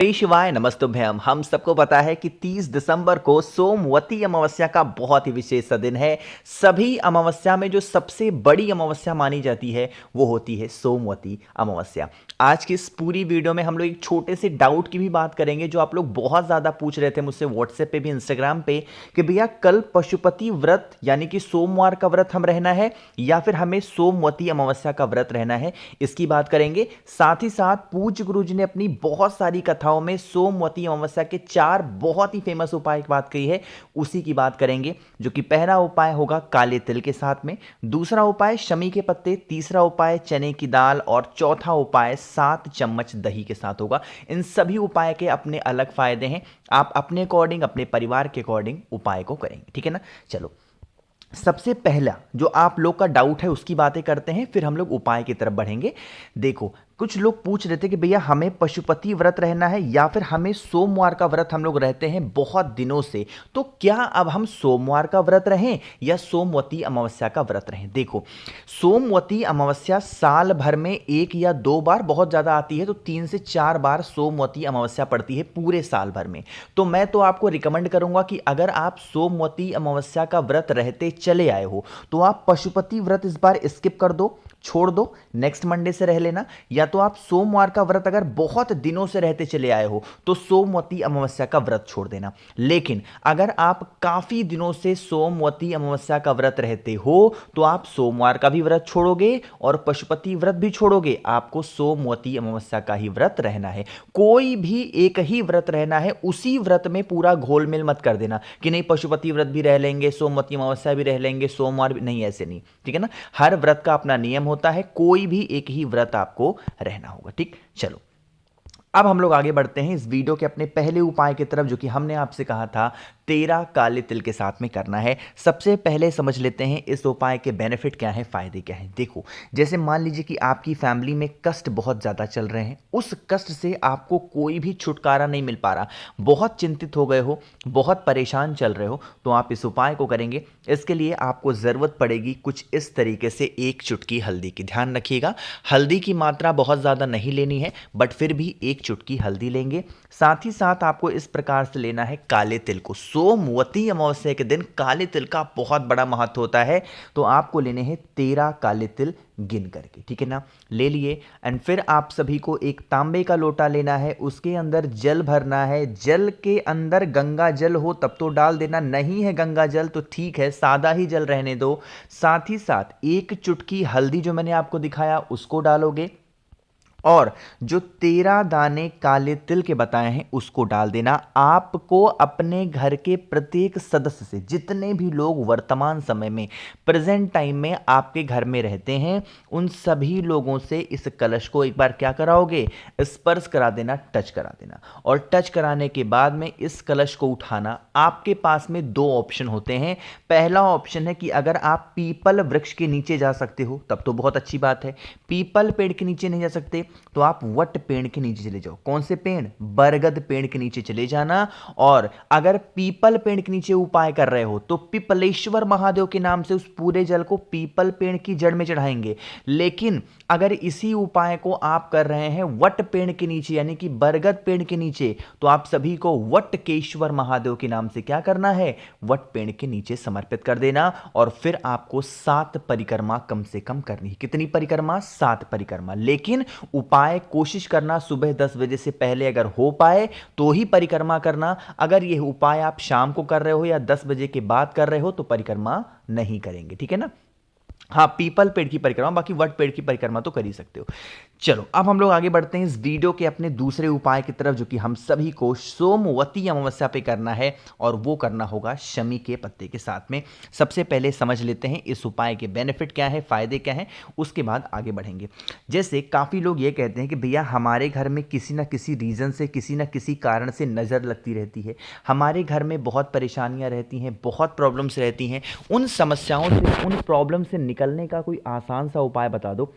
जय शिवाय नमस्तुभ्यम। हम सबको पता है कि 30 दिसंबर को सोमवती अमावस्या का बहुत ही विशेष दिन है। सभी अमावस्या में जो सबसे बड़ी अमावस्या मानी जाती है वो होती है सोमवती अमावस्या। आज की इस पूरी वीडियो में हम लोग एक छोटे से डाउट की भी बात करेंगे जो आप लोग बहुत ज़्यादा पूछ रहे थे मुझसे व्हाट्सएप पे भी, इंस्टाग्राम पे, कि भैया कल पशुपति व्रत यानी कि सोमवार का व्रत हम रहना है या फिर हमें सोमवती अमावस्या का व्रत रहना है, इसकी बात करेंगे। साथ ही साथ पूज्य गुरु जी ने अपनी बहुत सारी कथाओं में सोमवती अमावस्या के 4 बहुत ही फेमस उपाय की बात कही है, उसी की बात करेंगे। जो कि पहला उपाय होगा काले तिल के साथ में, दूसरा उपाय शमी के पत्ते, तीसरा उपाय चने की दाल और चौथा उपाय 7 चम्मच दही के साथ होगा। इन सभी उपाय के अपने अलग फायदे हैं, आप अपने अकॉर्डिंग, अपने परिवार के अकॉर्डिंग उपाय को करेंगे, ठीक है ना। चलो, सबसे पहला जो आप लोग का डाउट है उसकी बातें करते हैं, फिर हम लोग उपाय की तरफ बढ़ेंगे। देखो, कुछ लोग पूछ रहे थे कि भैया हमें पशुपति व्रत रहना है या फिर हमें सोमवार का व्रत हम लोग रहते हैं बहुत दिनों से, तो क्या अब हम सोमवार का व्रत रहें या सोमवती अमावस्या का व्रत रहें। देखो, सोमवती अमावस्या साल भर में 1 या 2 बार, बहुत ज़्यादा आती है तो 3 से 4 बार सोमवती अमावस्या पड़ती है पूरे साल भर में। तो मैं तो आपको रिकमेंड करूंगा कि अगर आप सोमवती अमावस्या का व्रत रहते चले आए हो तो आप पशुपति व्रत इस बार स्किप कर दो, छोड़ दो, नेक्स्ट मंडे से रह लेना। या तो आप सोमवार का व्रत अगर बहुत दिनों से रहते चले आए हो तो सोमवती अमावस्या का व्रत छोड़ देना। लेकिन अगर आप काफी दिनों से सोमवती अमावस्या का व्रत रहते हो तो आप सोमवार का भी व्रत छोड़ोगे और पशुपति व्रत भी छोड़ोगे, आपको सोमवती अमावस्या का ही व्रत रहना है। कोई भी एक ही व्रत रहना है, उसी व्रत में पूरा घोलमेल मत कर देना कि नहीं पशुपति व्रत भी रह लेंगे, सोमवती अमावस्या भी रह लेंगे, सोमवार भी नहीं, ऐसे नहीं, ठीक है ना। हर व्रत का अपना नियम होता है, कोई भी एक ही व्रत आपको रहना होगा, ठीक। चलो, अब हम लोग आगे बढ़ते हैं इस वीडियो के अपने पहले उपाय की तरफ, जो कि हमने आपसे कहा था 13 काले तिल के साथ में करना है। सबसे पहले समझ लेते हैं इस उपाय के बेनिफिट क्या है, फायदे क्या हैं। देखो, जैसे मान लीजिए कि आपकी फैमिली में कष्ट बहुत ज़्यादा चल रहे हैं, उस कष्ट से आपको कोई भी छुटकारा नहीं मिल पा रहा, बहुत चिंतित हो गए हो, बहुत परेशान चल रहे हो, तो आप इस उपाय को करेंगे। इसके लिए आपको ज़रूरत पड़ेगी कुछ इस तरीके से 1 चुटकी हल्दी की। ध्यान रखिएगा, हल्दी की मात्रा बहुत ज़्यादा नहीं लेनी है, बट फिर भी 1 चुटकी हल्दी लेंगे। साथ ही साथ आपको इस प्रकार से लेना है काले तिल को। सोमवती अमावस्या के दिन काले तिल का बहुत बड़ा महत्व होता है, तो आपको लेने हैं 13 काले तिल गिन करके, ठीक है ना। ले लिए, एंड फिर आप सभी को एक तांबे का लोटा लेना है, उसके अंदर जल भरना है। जल के अंदर गंगा जल हो तब तो डाल देना, नहीं है गंगा जल तो ठीक है, सादा ही जल रहने दो। साथ ही साथ 1 चुटकी हल्दी जो मैंने आपको दिखाया उसको डालोगे, और जो 13 दाने काले तिल के बताए हैं उसको डाल देना। आपको अपने घर के प्रत्येक सदस्य से, जितने भी लोग वर्तमान समय में, प्रेजेंट टाइम में आपके घर में रहते हैं, उन सभी लोगों से इस कलश को एक बार क्या कराओगे, स्पर्श करा देना, टच करा देना। और टच कराने के बाद में इस कलश को उठाना। आपके पास में 2 ऑप्शन होते हैं। पहला ऑप्शन है कि अगर आप पीपल वृक्ष के नीचे जा सकते हो तब तो बहुत अच्छी बात है। पीपल पेड़ के नीचे नहीं जा सकते तो आप वट पेड़ के नीचे चले जाओ। कौन से पेड़, बरगद पेड़ के नीचे चले जाना। और अगर पीपल पेड़ के नीचे उपाय कर रहे हो तो पिपलेश्वर महादेव के नाम से उस पूरे जल को पीपल पेड़ की जड़ में चढ़ाएंगे। लेकिन अगर इसी उपाय को आप कर रहे हैं वट पेड़ के नीचे यानी कि बरगद पेड़ के नीचे, तो आप सभी को वटकेश्वर महादेव के नाम से क्या करना है, वट पेड़ के नीचे समर्पित कर देना। और फिर आपको 7 परिक्रमा कम से कम करनी है। कितनी परिक्रमा, 7 परिक्रमा। लेकिन उपाय कोशिश करना सुबह 10 बजे से पहले अगर हो पाए तो ही परिक्रमा करना। अगर यह उपाय आप शाम को कर रहे हो या 10 बजे के बाद कर रहे हो तो परिक्रमा नहीं करेंगे, ठीक है ना। हाँ, पीपल पेड़ की परिक्रमा, बाकी वट पेड़ की परिक्रमा तो कर ही सकते हो। चलो, अब हम लोग आगे बढ़ते हैं इस वीडियो के अपने दूसरे उपाय की तरफ, जो कि हम सभी को सोमवती अमावस्या पे करना है, और वो करना होगा शमी के पत्ते के साथ में। सबसे पहले समझ लेते हैं इस उपाय के बेनिफिट क्या है, फायदे क्या हैं, उसके बाद आगे बढ़ेंगे। जैसे काफ़ी लोग ये कहते हैं कि भैया हमारे घर में किसी ना किसी रीज़न से, किसी ना किसी कारण से नज़र लगती रहती है, हमारे घर में बहुत परेशानियाँ रहती हैं, बहुत प्रॉब्लम्स रहती हैं, उन समस्याओं से, उन प्रॉब्लम से निकलने का कोई आसान सा उपाय बता दो।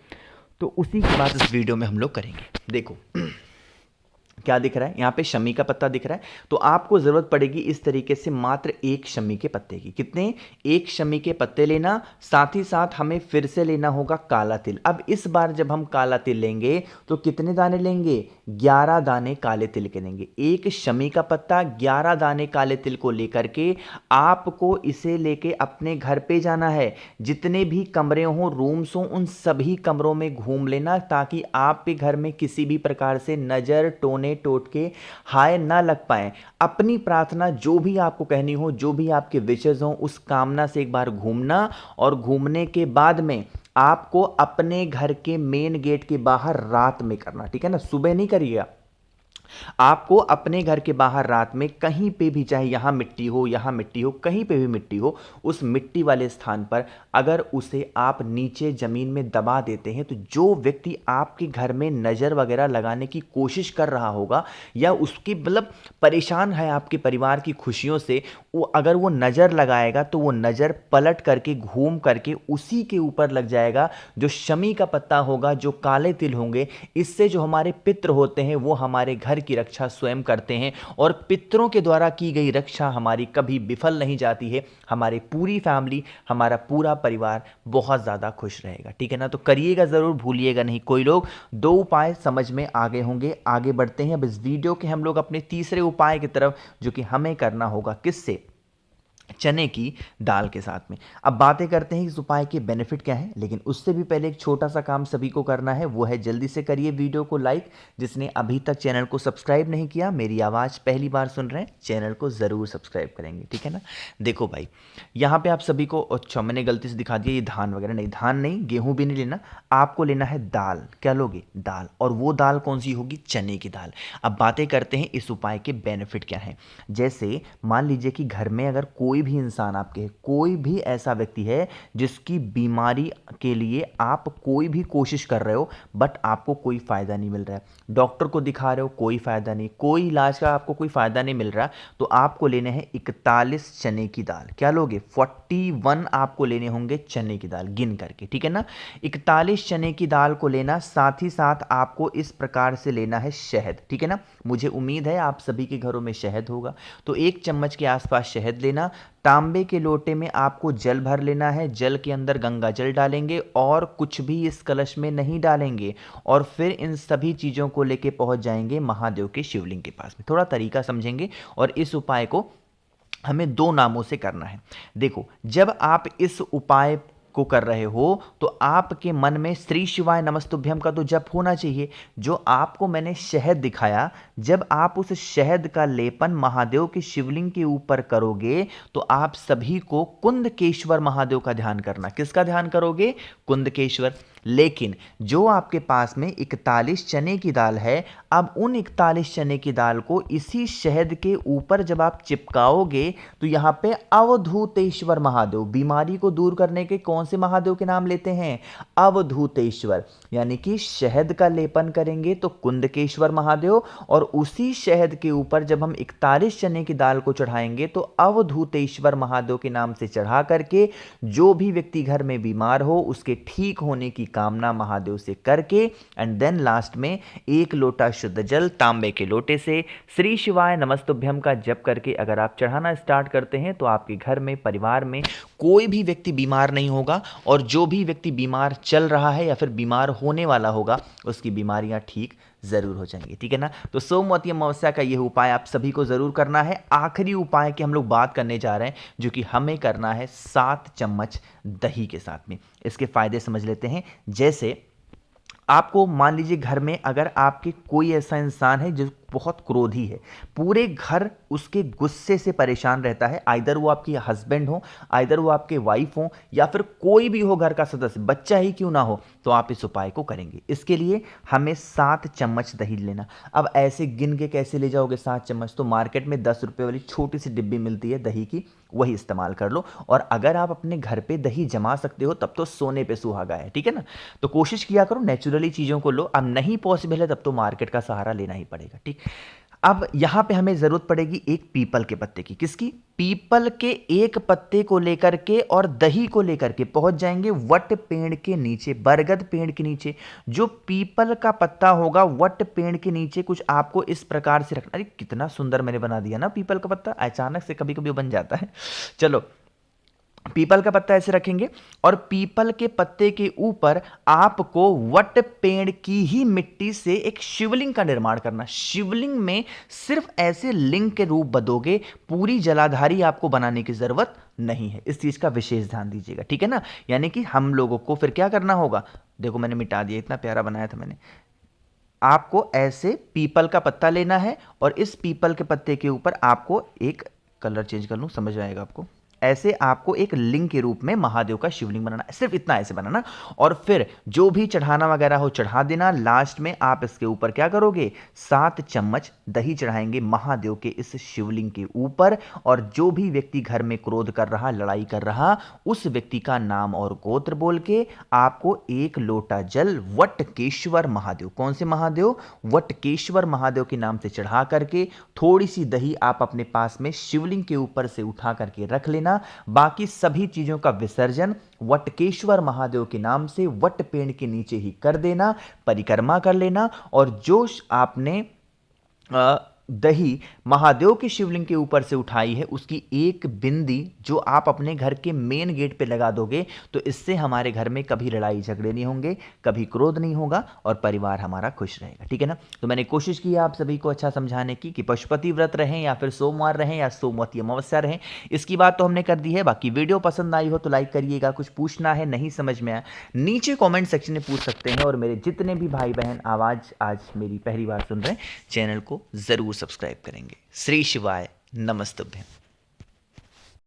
तो उसी की बात इस वीडियो में हम लोग करेंगे। देखो, क्या दिख रहा है यहाँ पे? शमी का पत्ता दिख रहा है। तो आपको ज़रूरत पड़ेगी इस तरीके से मात्र एक शमी के पत्ते की। कितने? एक शमी के पत्ते लेना। साथ ही साथ हमें फिर से लेना होगा काला तिल। अब इस बार जब हम काला तिल लेंगे तो कितने दाने लेंगे? 11 दाने काले तिल के लेंगे। एक शमी का पत्ता, 11 दाने काले तिल को लेकर के आपको इसे लेके अपने घर पे जाना है। जितने भी कमरे हों, रूम्स हों, उन सभी कमरों में घूम लेना, ताकि आपके घर में किसी भी प्रकार से नज़र, टोने, टोटके, हाय ना लग पाए। अपनी प्रार्थना जो भी आपको कहनी हो, जो भी आपके विशेष हो, उस कामना से एक बार घूमना, और घूमने के बाद में आपको अपने घर के मेन गेट के बाहर रात में करना, ठीक है ना? सुबह नहीं करिएगा। आपको अपने घर के बाहर रात में कहीं पे भी, चाहे यहां मिट्टी हो, यहां मिट्टी हो, कहीं पे भी मिट्टी हो, उस मिट्टी वाले स्थान पर अगर उसे आप नीचे जमीन में दबा देते हैं, तो जो व्यक्ति आपके घर में नज़र वगैरह लगाने की कोशिश कर रहा होगा, या उसकी मतलब परेशान है आपके परिवार की खुशियों से, वो अगर वो नज़र लगाएगा तो वो नज़र पलट करके, घूम करके उसी के ऊपर लग जाएगा। जो शमी का पत्ता होगा, जो काले तिल होंगे, इससे जो हमारे पितृ होते हैं वो हमारे घर की रक्षा स्वयं करते हैं, और पितरों के द्वारा की गई रक्षा हमारी कभी विफल नहीं जाती है। हमारी पूरी फैमिली, हमारा पूरा परिवार बहुत ज़्यादा खुश रहेगा, ठीक है ना? तो करिएगा ज़रूर, भूलिएगा नहीं। कोई लोग 2 उपाय समझ में आ गए होंगे। आगे बढ़ते हैं अब इस वीडियो के हम लोग अपने तीसरे उपाय की तरफ, जो कि हमें करना होगा किससे? चने की दाल के साथ में। अब बातें करते हैं इस उपाय के बेनिफिट क्या है, लेकिन उससे भी पहले एक छोटा सा काम सभी को करना है, वो है जल्दी से करिए वीडियो को लाइक। जिसने अभी तक चैनल को सब्सक्राइब नहीं किया, मेरी आवाज़ पहली बार सुन रहे हैं, चैनल को ज़रूर सब्सक्राइब करेंगे, ठीक है ना? देखो भाई, यहाँ पे आप सभी को, अच्छा मैंने गलती से दिखा दिया, ये धान वगैरह नहीं, धान नहीं, गेहूँ भी नहीं लेना। आपको लेना है दाल। क्या लोगे? दाल। और वो दाल कौन सी होगी? चने की दाल। अब बातें करते हैं इस उपाय के बेनिफिट क्या हैं। जैसे मान लीजिए कि घर में अगर कोई भी इंसान, आपके कोई भी ऐसा व्यक्ति है जिसकी बीमारी के लिए आप कोई भी कोशिश कर रहे हो, बट आपको कोई फायदा नहीं मिल रहा है, डॉक्टर को दिखा रहे हो, कोई फायदा नहीं, कोई इलाज का आपको कोई फायदा नहीं मिल रहा, तो आपको लेने हैं 41 चने की दाल। क्या लोगे? 41 आपको लेने होंगे चने की दाल गिन करके, ठीक है ना? 41 चने की दाल को लेना। साथ ही साथ आपको इस प्रकार से लेना है शहद, ठीक है ना? मुझे उम्मीद है आप सभी के घरों में शहद होगा, तो 1 चम्मच के आसपास शहद लेना। तांबे के लोटे में आपको जल भर लेना है। जल के अंदर गंगा जल डालेंगे, और कुछ भी इस कलश में नहीं डालेंगे, और फिर इन सभी चीज़ों को लेके पहुंच जाएंगे महादेव के शिवलिंग के पास में। थोड़ा तरीका समझेंगे, और इस उपाय को हमें 2 नामों से करना है। देखो, जब आप इस उपाय को कर रहे हो तो आपके मन में श्री शिवाय नमस्तुभ्यम का तो जप होना चाहिए। जो आपको मैंने शहद दिखाया, जब आप उस शहद का लेपन महादेव के शिवलिंग के ऊपर करोगे, तो आप सभी को कुंदकेश्वर महादेव का ध्यान करना। किसका ध्यान करोगे? कुंदकेश्वर। लेकिन जो आपके पास में 41 चने की दाल है, अब उन 41 चने की दाल को इसी शहद के ऊपर जब आप चिपकाओगे, तो यहां पे अवधूतेश्वर महादेव, बीमारी को दूर करने के कौन से महादेव के नाम लेते हैं? अवधूतेश्वर। यानी कि शहद का लेपन करेंगे तो कुंदकेश्वर महादेव, और उसी शहद के ऊपर जब हम 41 चने की दाल को चढ़ाएंगे तो अवधूतेश्वर महादेव के नाम से चढ़ा करके जो भी व्यक्ति घर में बीमार हो उसके ठीक होने की कामना महादेव से करके, एंड देन लास्ट में 1 लोटा शुद्ध जल तांबे के लोटे से श्री शिवाय नमस्तुभ्यम का जप करके अगर आप चढ़ाना स्टार्ट करते हैं, तो आपके घर में, परिवार में कोई भी व्यक्ति बीमार नहीं होगा, और जो भी व्यक्ति बीमार चल रहा है या फिर बीमार होने वाला होगा, उसकी बीमारियां ठीक जरूर हो जाएंगी, ठीक है ना? तो सोमवती अमावस्या का यह उपाय आप सभी को जरूर करना है। आखिरी उपाय की हम लोग बात करने जा रहे हैं, जो कि हमें करना है 7 चम्मच दही के साथ में। इसके फायदे समझ लेते हैं। जैसे आपको मान लीजिए घर में अगर आपके कोई ऐसा इंसान है जो बहुत क्रोधी है, पूरे घर उसके गुस्से से परेशान रहता है, आइदर वो आपकी हस्बैंड हो, आइदर वो आपके वाइफ हो, या फिर कोई भी हो घर का सदस्य, बच्चा ही क्यों ना हो, तो आप इस उपाय को करेंगे। इसके लिए हमें 7 चम्मच दही लेना। अब ऐसे गिन के कैसे ले जाओगे 7 चम्मच? तो मार्केट में 10 रुपये वाली छोटी सी डिब्बी मिलती है दही की, वही इस्तेमाल कर लो। और अगर आप अपने घर पे दही जमा सकते हो तब तो सोने पे सुहागा है, ठीक है ना? तो कोशिश किया करो नेचुरली चीज़ों को लो। अब नहीं पॉसिबल है तब तो मार्केट का सहारा लेना ही पड़ेगा, ठीक। अब यहां पे हमें जरूरत पड़ेगी एक पीपल के पत्ते की। किसकी? पीपल के एक पत्ते को लेकर के और दही को लेकर के पहुंच जाएंगे वट पेड़ के नीचे, बरगद पेड़ के नीचे। जो पीपल का पत्ता होगा वट पेड़ के नीचे कुछ आपको इस प्रकार से रखना। अरे कितना सुंदर मैंने बना दिया ना पीपल का पत्ता, अचानक से कभी कभी बन जाता है। चलो, पीपल का पत्ता ऐसे रखेंगे और पीपल के पत्ते के ऊपर आपको वट पेड़ की ही मिट्टी से एक शिवलिंग का निर्माण करना। शिवलिंग में सिर्फ ऐसे लिंग के रूप बदोगे, पूरी जलाधारी आपको बनाने की जरूरत नहीं है। इस चीज का विशेष ध्यान दीजिएगा, ठीक है ना। यानी कि हम लोगों को फिर क्या करना होगा, देखो मैंने मिटा दिया, इतना प्यारा बनाया था मैंने। आपको ऐसे पीपल का पत्ता लेना है और इस पीपल के पत्ते के ऊपर आपको एक, कलर चेंज कर लूं समझ आएगा आपको, ऐसे आपको एक लिंग के रूप में महादेव का शिवलिंग बनाना है। सिर्फ इतना ऐसे बनाना और फिर जो भी चढ़ाना वगैरह हो चढ़ा देना। लास्ट में आप इसके ऊपर क्या करोगे, 7 चम्मच दही चढ़ाएंगे महादेव के इस शिवलिंग के ऊपर। और जो भी व्यक्ति घर में क्रोध कर रहा, लड़ाई कर रहा, उस व्यक्ति का नाम और गोत्र बोल के आपको 1 लोटा जल वटकेश्वर महादेव, कौन से महादेव, वटकेश्वर महादेव के नाम से चढ़ा करके थोड़ी सी दही आप अपने पास में शिवलिंग के ऊपर से उठा करके रख लेना। बाकी सभी चीजों का विसर्जन वटकेश्वर महादेव के नाम से वट पेड़ के नीचे ही कर देना, परिक्रमा कर लेना। और जो आपने दही महादेव के शिवलिंग के ऊपर से उठाई है उसकी एक बिंदी जो आप अपने घर के मेन गेट पे लगा दोगे, तो इससे हमारे घर में कभी लड़ाई झगड़े नहीं होंगे, कभी क्रोध नहीं होगा और परिवार हमारा खुश रहेगा, ठीक है ना। तो मैंने कोशिश की आप सभी को अच्छा समझाने की कि पशुपति व्रत रहें या फिर सोमवार रहें या सोमवती अमावस्या रहें, इसकी बात तो हमने कर दी है। बाकी वीडियो पसंद आई हो तो लाइक करिएगा, कुछ पूछना है नहीं समझ में आया नीचे कॉमेंट सेक्शन में पूछ सकते हैं। और मेरे जितने भी भाई बहन आवाज आज मेरी पहली बार सुन रहे हैं, चैनल को जरूर सब्सक्राइब करेंगे। श्री शिवाय नमस्तुभ्यं।